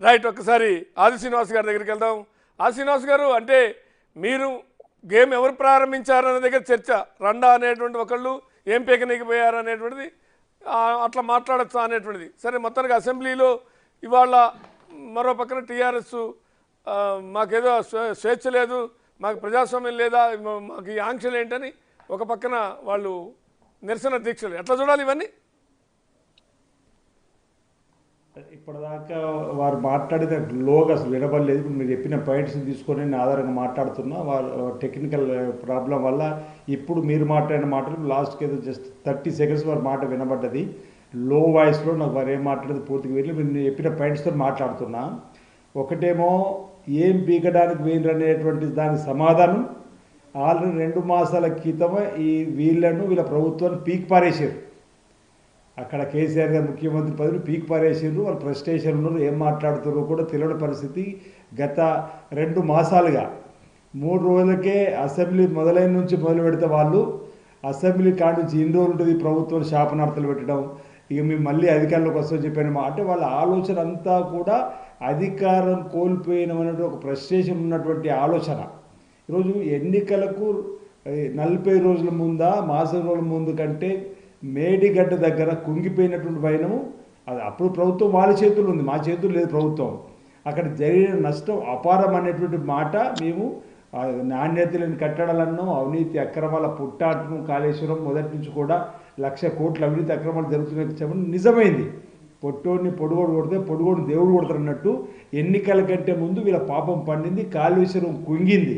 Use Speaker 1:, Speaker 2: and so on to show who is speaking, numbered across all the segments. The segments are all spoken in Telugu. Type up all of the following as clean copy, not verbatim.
Speaker 1: రైట్. ఒక్కసారి ఆది శ్రీనివాస్ గారి దగ్గరికి వెళ్దాం. ఆది శ్రీనివాస్ గారు, అంటే మీరు గేమ్ ఎవరు ప్రారంభించారనే దగ్గర చర్చ, రండా అనేటువంటి ఒకళ్ళు ఏం పీకనీకిపోయారు అనేటువంటిది, అట్లా మాట్లాడచ్చా అనేటువంటిది. సరే, మొత్తానికి అసెంబ్లీలో ఇవాళ మరో పక్కన టీఆర్ఎస్ మాకేదో స్వేచ్ఛ లేదు, మాకు ప్రజాస్వామ్యం లేదా, మాకు ఈ ఆంక్షలు ఏంటని ఒక పక్కన వాళ్ళు నిరసన దీక్షలు, ఎట్లా చూడాలి ఇవన్నీ?
Speaker 2: ఇప్పటిదాకా వారు మాట్లాడిన లోగా అసలు వినబడలేదు. ఇప్పుడు మీరు చెప్పిన పాయింట్స్ని తీసుకొని నేను ఆధారంగా మాట్లాడుతున్నా. వారు టెక్నికల్ ప్రాబ్లం వల్ల ఇప్పుడు మీరు మాట్లాడిన మాటలు లాస్ట్కి ఏదో జస్ట్ 30 seconds వారి మాట వినబడ్డది. లో వాయిస్లో నాకు వారు ఏం మాట్లాడేది పూర్తిగా వెళ్ళి మీరు చెప్పిన పాయింట్స్తో మాట్లాడుతున్నా. ఒకటేమో ఏం పీకడానికి వేయరు అనేటువంటి దానికి సమాధానం ఆల్రెడీ 2 మాసాల క్రితమే వీళ్ళ ప్రభుత్వాన్ని పీక్ పారేసారు. అక్కడ కేసీఆర్ గారు ముఖ్యమంత్రి పదవి పీక్ పారేసారు. వాళ్ళు ఫ్రస్ట్రేషన్ ఉన్నారు, ఏం మాట్లాడుతారో కూడా తెలియని పరిస్థితి. గత 2 మాసాలుగా 3 రోజులకే అసెంబ్లీ మొదలైన నుంచి మొదలు పెడితే వాళ్ళు అసెంబ్లీ కాడ నుంచి ఇన్ని రోజులు ఉంటుంది ప్రభుత్వం శాపనార్థాలు పెట్టడం, ఇక మేము మళ్ళీ అధికారంలోకి వస్తామని చెప్పాను. అంటే వాళ్ళ ఆలోచన అంతా కూడా అధికారం కోల్పోయినటువంటి ఒక ఫ్రస్ట్రేషన్ ఉన్నటువంటి ఆలోచన. ఈరోజు ఎన్నికలకు 40 రోజుల ముందా, మాసం రోజుల ముందు కంటే మేడిగడ్డ దగ్గర కుంగిపోయినటువంటి వైనము అది అప్పుడు ప్రభుత్వం వాళ్ళ చేతుల్లో ఉంది, మా చేతుల్లో లేదు ప్రభుత్వం. అక్కడ జరిగిన నష్టం అపారం అనేటువంటి మాట మేము నాణ్యత లేని కట్టడాలను, అవినీతి అక్రమాల పుట్టాటను, కాళేశ్వరం మొదటి నుంచి కూడా 1,00,000 కోట్ల అవినీతి అక్రమాలు జరుగుతున్నాయి నిజమైంది. పొట్టోడిని పొడుగోడు కొడితే పొడుగోడు దేవుడు కొడతారు అన్నట్టు ఎన్నికల కంటే ముందు వీళ్ళ పాపం పండింది, కాళేశ్వరం కుంగింది.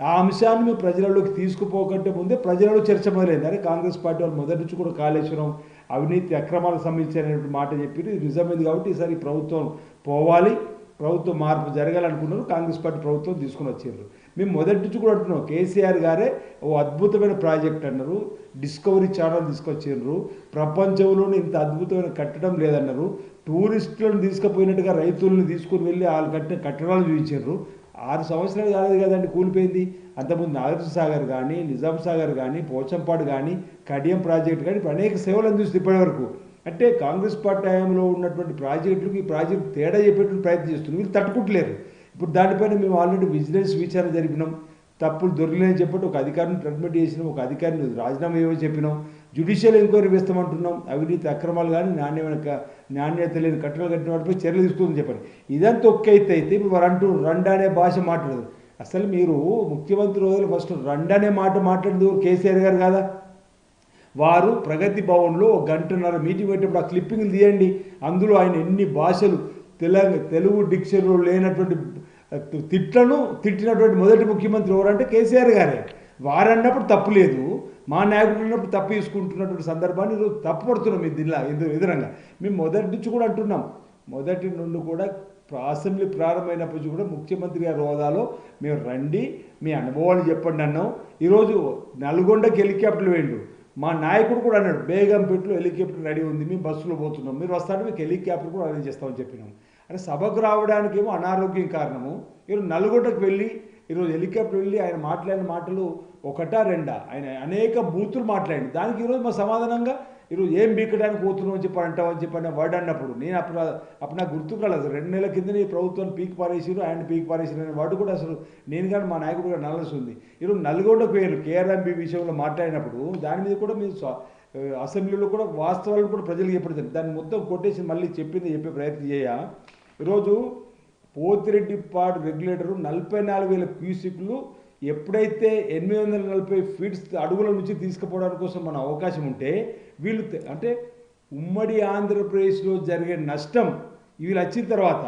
Speaker 2: ఆ అంశాన్ని మేము ప్రజలలోకి తీసుకుపోకంటే ముందే ప్రజలలో చర్చ మొదలైంది. అరే కాంగ్రెస్ పార్టీ వాళ్ళు మొదటి నుంచి కూడా కాళేశ్వరం అవినీతి అక్రమాలకు సంబంధించినటువంటి మాట చెప్పి నిజమైంది. కాబట్టి ఈసారి ప్రభుత్వం పోవాలి, ప్రభుత్వం మార్పు జరగాలనుకున్నారు. కాంగ్రెస్ పార్టీ ప్రభుత్వం తీసుకుని వచ్చారు. మేము మొదటి నుంచి కూడా అంటున్నాం, కేసీఆర్ గారే ఓ అద్భుతమైన ప్రాజెక్ట్ అన్నారు, డిస్కవరీ ఛానల్ తీసుకొచ్చారు, ప్రపంచంలోనే ఇంత అద్భుతమైన కట్టడం లేదన్నారు, టూరిస్టులను తీసుకుపోయినట్టుగా రైతులను తీసుకుని వెళ్ళి వాళ్ళు కట్టిన కట్టడాలు చూపించారు. 6 సంవత్సరాలు కాలేదు కదండి కూలిపోయింది. అంతకుముందు నాగార్జున సాగర్ కానీ, నిజాం సాగర్ కానీ, పోచంపాడు కానీ, కడియం ప్రాజెక్టు కానీ ఇప్పుడు అనేక సేవలు అందిస్తుంది ఇప్పటివరకు. అంటే కాంగ్రెస్ పార్టీ హయాంలో ఉన్నటువంటి ప్రాజెక్టులకు ఈ ప్రాజెక్టు తేడా చెప్పేటువంటి ప్రయత్నం చేస్తున్నారు. వీళ్ళు తట్టుకుంటలేరు. ఇప్పుడు దానిపైన మేము ఆల్రెడీ విజిలెన్స్ విచారణ జరిపినాం, తప్పులు దొరికినాయని చెప్పి ఒక అధికారిని ట్రీట్మెంట్ చేసినాం, ఒక అధికారిని రాజీనామా ఏమని చెప్పినాం, జ్యుడిషియల్ ఎంక్వైరీ వేస్తామంటున్నాం, అవినీతి అక్రమాలు కానీ నాణ్యత లేని కట్టడాలు కట్టిన వాటిపై చర్యలు తీసుకుందని చెప్పండి. ఇదంతా ఒక్కైతే అయితే ఇప్పుడు వారు అంటూ రండా అనే భాష మాట్లాడదు. అసలు మీరు ముఖ్యమంత్రి రోజులు ఫస్ట్ రండా అనే మాట మాట్లాడేది కేసీఆర్ గారు కాదా? వారు ప్రగతి భవన్లో 1.5 గంట మీటింగ్ పెట్టేప్పుడు ఆ క్లిప్పింగ్లు తీయండి. అందులో ఆయన ఎన్ని భాషలు తెలుగు డిక్షనరీలో లేనటువంటి తిట్లను తిట్టినటువంటి మొదటి ముఖ్యమంత్రి ఎవరంటే కేసీఆర్ గారే. వారన్నప్పుడు తప్పు లేదు, మా నాయకుడు ఉన్నప్పుడు తప్పు తీసుకుంటున్నటువంటి సందర్భాన్ని ఈరోజు తప్పు పడుతున్నాం. మీ దీనిలో ఎదురంగా మేము మొదటి నుంచి కూడా అంటున్నాం, మొదటి నుండి కూడా అసెంబ్లీ ప్రారంభమైనప్పటి నుంచి కూడా ముఖ్యమంత్రి గారి హోదాలో మేము రండి, మీ అనుభవాలు చెప్పండి అన్నాం. ఈరోజు నల్గొండకి హెలికాప్టర్లు వేయండు. మా నాయకుడు కూడా అన్నాడు, బేగంపేటలో హెలికాప్టర్ రెడీ ఉంది, మేము బస్సులో పోతున్నాం, మీరు వస్తాడు మీకు హెలికాప్టర్ కూడా అరేంజ్ చేస్తామని చెప్పినాం. అంటే సభకు రావడానికేమో అనారోగ్యం కారణము. ఈరోజు నల్గొండకు వెళ్ళి ఈరోజు హెలికాప్టర్ వెళ్ళి ఆయన మాట్లాడిన మాటలు ఒకటా రెండా, ఆయన అనేక బూతులు మాట్లాడి దానికి ఈరోజు మా సమాధానంగా ఈరోజు ఏం బీకడానికి పోతున్నావు అని చెప్పి అంటామని చెప్పి వర్డ్ అన్నప్పుడు నేను అప్పుడు నాకు గుర్తుకు రాలేదు. 2 నెలల కిందనే ప్రభుత్వాన్ని పీక్ పారేసారు, ఆయన పీక్ పారేసారు అనే వర్డ్ కూడా అసలు నేను కానీ మా నాయకుడు కూడా నల్లసి ఉంది. ఈరోజు నల్గొండకు వేరు కేఆర్ఎంబీ విషయంలో మాట్లాడినప్పుడు దాని మీద కూడా మీరు అసెంబ్లీలో కూడా వాస్తవాలను కూడా ప్రజలకు చెప్పడం దాన్ని మొత్తం కొట్టేసి మళ్ళీ చెప్పే ప్రయత్నం చేయ. ఈరోజు పోతిరెడ్డిపాడు రెగ్యులేటరు 44,000 క్యూసిక్లు ఎప్పుడైతే 840 ఫీట్స్ అడుగుల నుంచి తీసుకుపోవడానికి కోసం మన అవకాశం ఉంటే వీళ్ళు అంటే ఉమ్మడి ఆంధ్రప్రదేశ్లో జరిగే నష్టం వీళ్ళు వచ్చిన తర్వాత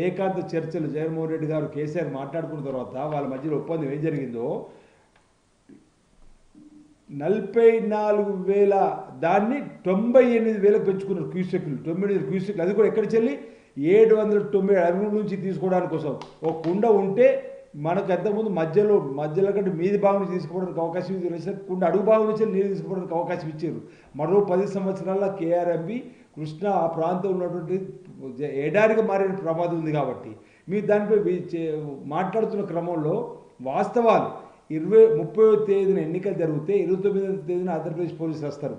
Speaker 2: ఏకాంత చర్చలు జగన్మోహన్ రెడ్డి గారు కేసీఆర్ మాట్లాడుకున్న తర్వాత వాళ్ళ మధ్యలో ఒప్పందం ఏం జరిగిందో 44,000 దాన్ని 98,000 పెంచుకున్నారు క్యూసెక్లు. 98 క్యూసెక్లు అది కూడా ఎక్కడ చెల్లి 790 అడుగుల నుంచి తీసుకోవడానికి కోసం. ఒక కుండ ఉంటే మనకు అంతకుముందు మధ్యలో కంటే మీది భాగం నుంచి తీసుకోవడానికి అవకాశం ఇచ్చారు, కుండ అడుగు భాగం నుంచి నీళ్ళు తీసుకోవడానికి అవకాశం ఇచ్చారు. మరో 10 సంవత్సరాల కేఆర్ఎంబి కృష్ణా ఆ ప్రాంతంలో ఉన్నటువంటి ఎడారిగా మారిన ప్రమాదం ఉంది. కాబట్టి మీరు దానిపై మాట్లాడుతున్న క్రమంలో వాస్తవాలు 30వ తేదీన ఎన్నికలు జరిగితే 29వ తేదీన ఆంధ్రప్రదేశ్ పోలీసులు వస్తారు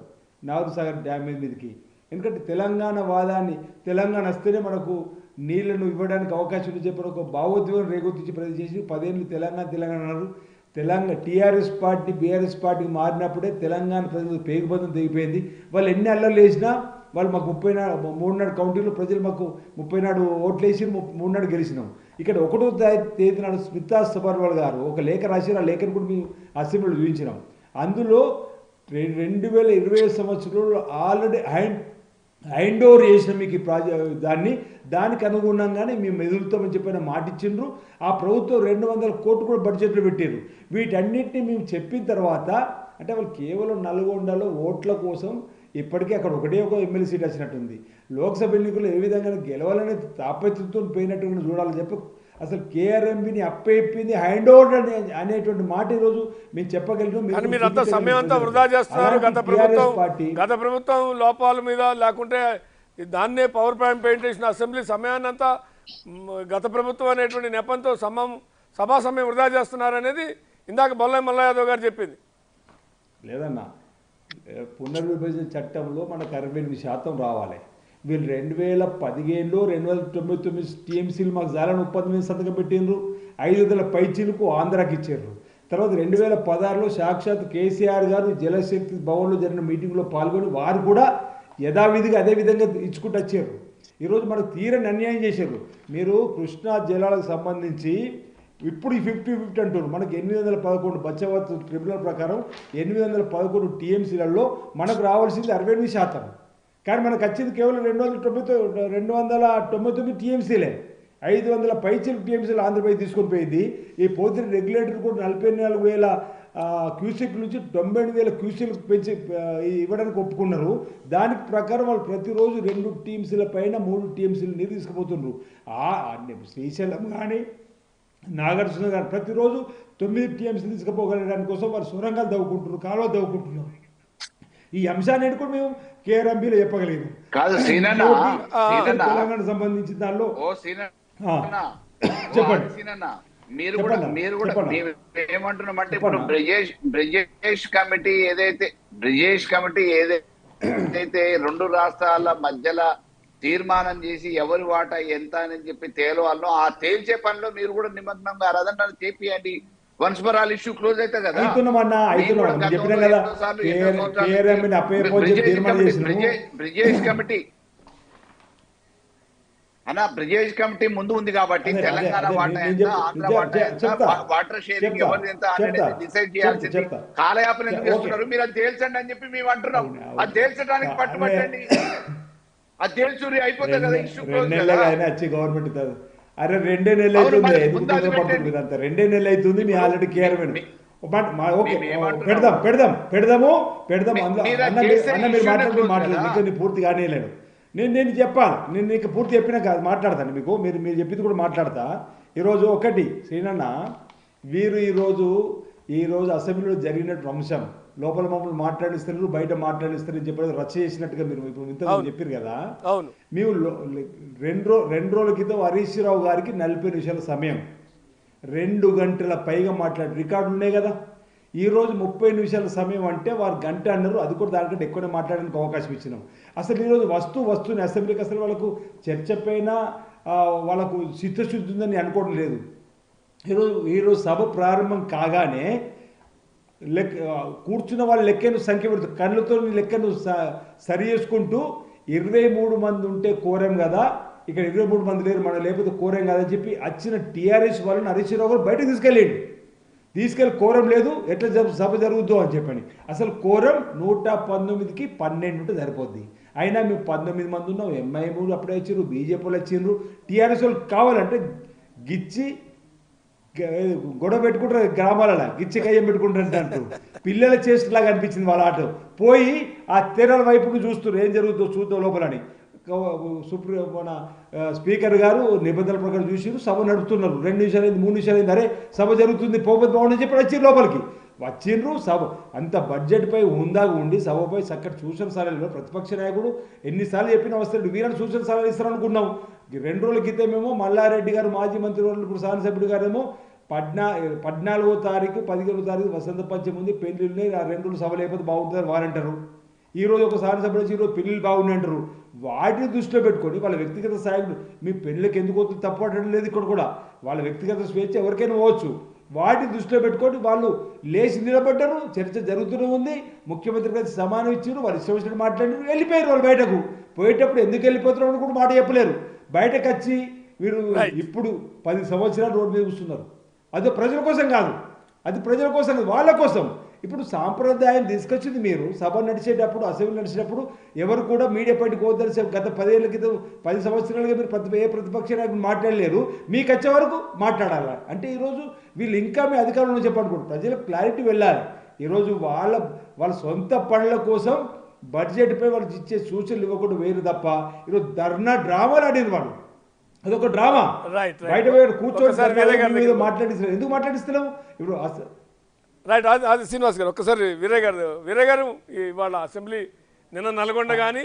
Speaker 2: నాగార్జున సాగర్ డ్యామేజ్ మీదకి. ఎందుకంటే తెలంగాణ వాదాన్ని తెలంగాణ వస్తేనే మనకు నీళ్లను ఇవ్వడానికి అవకాశం ఉంది చెప్పిన ఒక భావోద్వేగం రేగొత్తించి ప్రతి చేసి 10 ఏళ్ళు తెలంగాణ అన్నారు. తెలంగాణ టీఆర్ఎస్ పార్టీ బీఆర్ఎస్ పార్టీకి మారినప్పుడే తెలంగాణ ప్రజలు పేగుబంధం తెగిపోయింది. వాళ్ళు ఎన్ని అల్లర్లు వేసినా వాళ్ళు మాకు 34 కౌంటీలో ప్రజలు మాకు 34 ఓట్లు వేసి 3 గెలిచినాం. ఇక్కడ 1వ తేదీ నాడు స్మితా సబర్వాల్ గారు ఒక లేఖ రాశారు. ఆ లేఖను కూడా మేము అసెంబ్లీలో చూపించినాం. అందులో 2020 సంవత్సరంలో ఆల్రెడీ హ్యాండ్ ఓవర్ చేసిన మీకు దానికి అనుగుణంగానే మేము ఎదురుతామని చెప్పిన మాట ఇచ్చిండ్రు. ఆ ప్రభుత్వం 200 కోట్లు కూడా బడ్జెట్లో పెట్టారు. వీటన్నిటిని మేము చెప్పిన తర్వాత అంటే వాళ్ళు కేవలం నల్గొండలో ఓట్ల కోసం ఇప్పటికీ అక్కడ ఒక ఎమ్మెల్యే సీట్ వచ్చినట్టుంది. లోక్సభ ఎన్నికల్లో ఏ విధంగా గెలవాలనే తాపత్రతో పోయినట్టు చూడాలని చెప్పి అసలు కేఆర్ఎంబిని అప్పైపోయింది హ్యాండ్ ఓవర్ అనేటువంటి మాట ఈరోజు మేము చెప్పగలిగినాం.
Speaker 1: మీరు అంత సమయం అంతా వృధా చేస్తున్నారు. గత ప్రభుత్వం లోపాల మీద లేకుంటే దాన్నే పవర్ పాయింట్ చేసిన అసెంబ్లీ సమయాన్ని అంతా గత ప్రభుత్వం అనేటువంటి నెపంతో సభా సమయం వృధా చేస్తున్నారు అనేది ఇందాక బొల్లయ్య మల్లయ్య యాదవ్ గారు చెప్పింది.
Speaker 2: లేదన్నా, పునర్విభజన చట్టంలో మనకు 68% రావాలి. వీళ్ళు 2015లో 299 టీఎంసీలు మాకు జాలని ఒప్పందం మీద సంతకం పెట్టిండ్రు. 500 పైచీలకు ఆంధ్రాకి ఇచ్చారు. తర్వాత 2016లో సాక్షాత్ కేసీఆర్ గారు జలశక్తి భవన్లో జరిగిన మీటింగ్లో పాల్గొని వారు కూడా యథావిధిగా అదే విధంగా ఇచ్చుకుంటూ వచ్చారు. ఈరోజు మనకు తీరని అన్యాయం చేశారు. మీరు కృష్ణా జలాలకు సంబంధించి ఇప్పుడు 50-50 అంటున్నారు. మనకు 811 బచ్చవత్ ట్రిబ్యునల్ ప్రకారం 811 టీఎంసీలలో మనకు రావాల్సింది 68%. కానీ మనకు వచ్చింది కేవలం 299 టీఎంసీలే. 500 పైచీలు టీఎంసీలు ఆంధ్రప్రదేశ్ తీసుకొని పోయింది. ఈ పోతే రెగ్యులేటర్ కూడా 44,000 క్యూసెక్ నుంచి 92,000 క్యూసెక్ పెంచి ఇవ్వడానికి ఒప్పుకున్నారు. దానికి ప్రకారం వాళ్ళు ప్రతిరోజు 2 టీఎంసీల పైన 3 టీఎంసీలు నీరు తీసుకుపోతున్నారు. శ్రీశైలం కానీ నాగార్జున గారు ప్రతిరోజు 9 టీఎంసీలు తీసుకుపోగలడానికి కోసం వారు సొరంగాలు దవ్వుకుంటున్నారు, కాలువ దవ్వుకుంటున్నారు. ఈ అంశాన్ని కూడా మేము కేఆర్ఎంబీలో చెప్పగలిగాం. తెలంగాణ సంబంధించి దానిలో చెప్పండి.
Speaker 3: మీరు కూడా ఏమంటున్నామంటే ఇప్పుడు బ్రిజేష్ కమిటీ ఏదైతే 2 రాష్ట్రాల మధ్యలో తీర్మానం చేసి ఎవరి వాటా ఎంత అని చెప్పి తేలవాళ్ళను ఆ తేల్చే పనిలో మీరు కూడా నిమగ్నం గారు అదంటే చేపియండి. Once for all issue close అవుతుంది కదా. బ్రిజేష్ కమిటీ అన్న బ్రిజేష్ కమిటీ ముందు ఉంది కాబట్టి తెలంగాణ వాటా ఎంత, ఆంధ్ర వాటా ఎంత, వాటర్ షేరింగ్ ఎవరిది ఎంత అనేది డిసైడ్ చేయాల్సింది. కాలయాపన ఎందుకు చేస్తున్నారు? మీరు అది తేల్చండి అని చెప్పి మేము అంటున్నాం. అది తేల్చడానికి పట్టుబట్టండి. అది తేల్చూరి అయిపోతుంది కదా, ఇష్యూ క్లోజ్ కదా.
Speaker 2: గవర్నమెంట్ అరే 2 నెలలు అవుతుంది. ఎందుకు పడుతుంది అంత? 2 నెలలు అవుతుంది. మీ ఆల్రెడీ కేఆర్ఎం పెడదాము. అన్న మీరు మాట్లాడి పూర్తి కానీయలేను. నేను చెప్పాను. నేను నీకు పూర్తి చెప్పినా కాదు మాట్లాడతాను మీకు. మీరు చెప్పింది కూడా మాట్లాడతా. ఈరోజు ఒకటి శ్రీనన్న, వీరు ఈరోజు అసెంబ్లీలో జరిగినట్టు అంశం లోపల మమ్మల్ని మాట్లాడిస్తారు, బయట మాట్లాడిస్తారని చెప్పేది రచ్చ చేసినట్టుగా మీరు ఇప్పుడు ఇంత చెప్పారు కదా. మేము 2 రోజుల క్రితం హరీష్ రావు గారికి 40 నిమిషాల సమయం 2 గంటల పైగా మాట్లాడి రికార్డులు ఉన్నాయి కదా. ఈరోజు 30 నిమిషాల సమయం అంటే వారు గంట అన్నారు. అది కూడా దానికంటే ఎక్కువనే మాట్లాడడానికి అవకాశం ఇచ్చినాం. అసలు ఈరోజు వస్తువుని అసెంబ్లీకి అసలు వాళ్ళకు చర్చ పైన వాళ్ళకు చిత్తశుద్ధి ఉందని అనుకోవడం లేదు. ఈరోజు సభ ప్రారంభం కాగానే కూర్చున్న వాళ్ళ లెక్కను సంఖ్య పెడుతూ కళ్ళతో లెక్కను సరి చేసుకుంటూ 23 మంది ఉంటే కోరాం కదా, ఇక్కడ 23 మంది లేరు, మనం లేకపోతే కోరాం కదా అని చెప్పి వచ్చిన టీఆర్ఎస్ వాళ్ళని హరీష్ రావు గారు బయటకు తీసుకెళ్ళి కోరం లేదు, ఎట్లా సభ జరుగుద్దో అని చెప్పని. అసలు కోరం 119కి 12 ఉంటే సరిపోద్ది. అయినా మేము 19 మంది ఉన్నాం. ఎంఐఎం అప్పుడే వచ్చారు, బీజేపీ వాళ్ళు వచ్చిండ్రు. టీఆర్ఎస్ వాళ్ళు కావాలంటే గిచ్చి గొడవ పెట్టుకుంటారు, గ్రామాలలో గిచ్చి కయ్యం పెట్టుకుంటారు. పిల్లల చేసేలాగా అనిపించింది వాళ్ళ ఆట. పోయి ఆ తెరల వైపుకు చూస్తున్నారు, ఏం జరుగుతుందో చూద్దాం లోపలని. మన స్పీకర్ గారు నిబంధనల ప్రకారం చూసి సభ నడుపుతున్నారు. 2 నిమిషాలు అయింది, 3 నిమిషాలు అయింది. అరే సభ జరుగుతుంది, పోకపోతే బాగుండని చెప్పి వచ్చిండ్రు లోపలికి. వచ్చిండ్రు సభ అంత బడ్జెట్పై ఉందాగా ఉండి సభపై చక్కటి సూచన సలహాలు ప్రతిపక్ష నాయకుడు ఎన్నిసార్లు చెప్పిన వస్తాడు, వీళ్ళని సూచన సలహాలు ఇస్తారనుకున్నాం. 2 రోజుల క్రితమేమో మల్లారెడ్డి గారు మాజీ మంత్రి ఇప్పుడు శాసనసభ్యుడు గారేమో 14వ తారీఖు 15వ తారీఖు వసంత పంచమి ఉంది, పెళ్లిళ్ళు 2 రోజులు సభ లేకపోతే బాగుంటుందని వారంటారు. ఈరోజు ఒక శాసనసభ్యుడు వచ్చి ఈరోజు పెళ్లిళ్ళు బాగున్నాయి అంటారు. వాటిని దృష్టిలో పెట్టుకొని వాళ్ళ వ్యక్తిగత సాయం మీ పెళ్ళికి ఎందుకు వస్తుంది తప్పడం లేదు ఇక్కడ కూడా వాళ్ళ వ్యక్తిగత స్వేచ్ఛ ఎవరికైనా పోవచ్చు వాటిని దృష్టిలో పెట్టుకొని వాళ్ళు లేచి నిలబడ్డారు చర్చ జరుగుతూనే ఉంది ముఖ్యమంత్రి గారికి సమానం ఇచ్చారు వాళ్ళు ఇష్టం వచ్చినట్టు మాట్లాడారు వెళ్ళిపోయారు వాళ్ళు బయటకు పోయేటప్పుడు ఎందుకు వెళ్ళిపోతున్నారు కూడా మాట చెప్పలేరు బయటకు వచ్చి వీరు ఇప్పుడు 10 సంవత్సరాలు రోడ్డు మీద కూర్చున్నారు అది ప్రజల కోసం కాదు అది ప్రజల కోసం వాళ్ళ కోసం ఇప్పుడు సాంప్రదాయం తీసుకొచ్చింది మీరు సభ నడిచేటప్పుడు అసెంబ్లీ నడిచేటప్పుడు ఎవరు కూడా మీడియా బయటకు పోతారు గత 10 ఏళ్ళ క్రితం 10 సంవత్సరాలుగా మీరు ఏ ప్రతిపక్ష నాయకులు మాట్లాడలేరు మీకు వచ్చే వరకు మాట్లాడాలి అంటే ఈరోజు వీళ్ళు ఇంకా మీ అధికారంలో చెప్పనుకోండి ప్రజలకు క్లారిటీ వెళ్ళాలి ఈరోజు వాళ్ళ సొంత పనుల కోసం బడ్జెట్పై వాళ్ళు ఇచ్చే సూచనలు ఇవ్వకుండా వేరు తప్ప ఈరోజు ధర్నా డ్రామాలు ఆడిన వాళ్ళు అదొక డ్రామా బయట కూర్చొని మాట్లాడిస్తున్నాం ఎందుకు మాట్లాడిస్తున్నాం ఇప్పుడు
Speaker 1: రైట్ అది శ్రీనివాస్ గారు ఒక్కసారి వీరయ్య గారు ఇవాళ అసెంబ్లీ నిన్న నల్గొండ కానీ